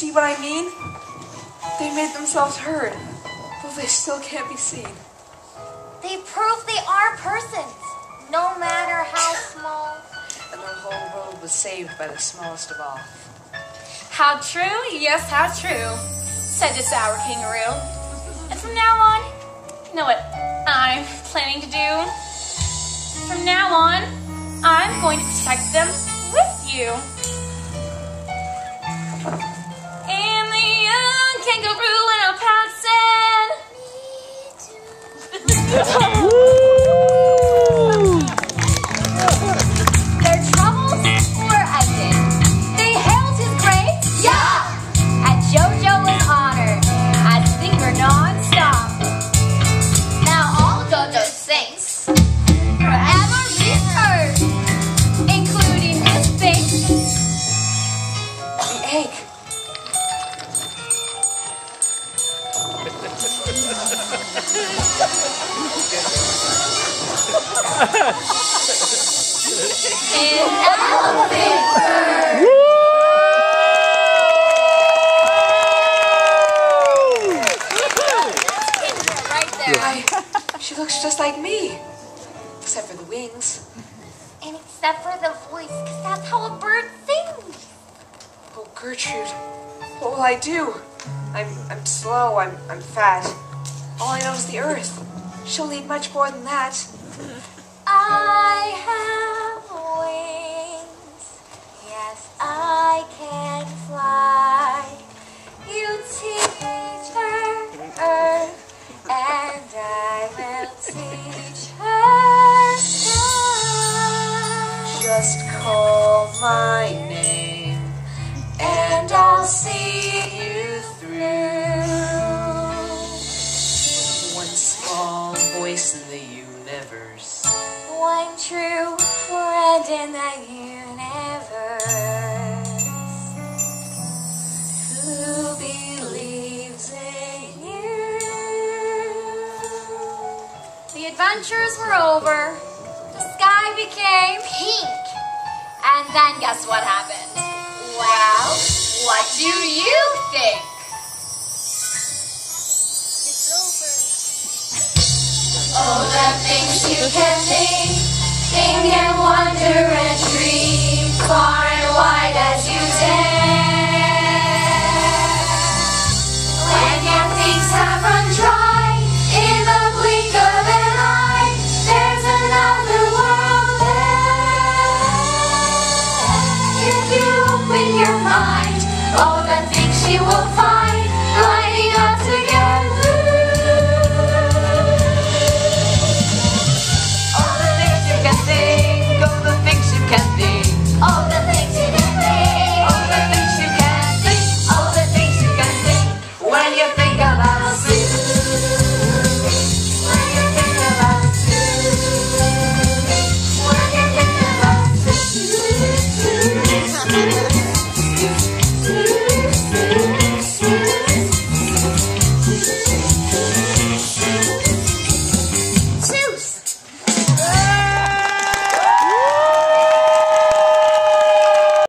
see what I mean? They made themselves heard, though they still can't be seen. They prove they are persons, no matter how small. And their whole world was saved by the smallest of all. How true, yes, how true, said the sour kangaroo. And from now on, you know what I'm planning to do? From now on, I'm going to protect them with you. And the young kangaroo and a pouch said, Their troubles were ended. They hailed his grace, yeah! And JoJo was honored as singer non-stop. Now all JoJo's things forever be heard, including this thing. The egg. An elephant bird. Right there. She looks just like me, except for the wings. And except for the voice, because that's how a bird sings. Oh, Gertrude, what will I do? I'm slow, I'm fat. All I know is the earth. She'll need much more than that. I have wings. Yes, I can fly. You teach her earth, and I will teach her sky. Just call my name, and I'll see you through. One small voice in the universe. One true friend in the universe who believes in you. The adventures were over. The sky became pink. And then guess what happened? Well, what do you think? Oh, the things you can think and wonder and dream far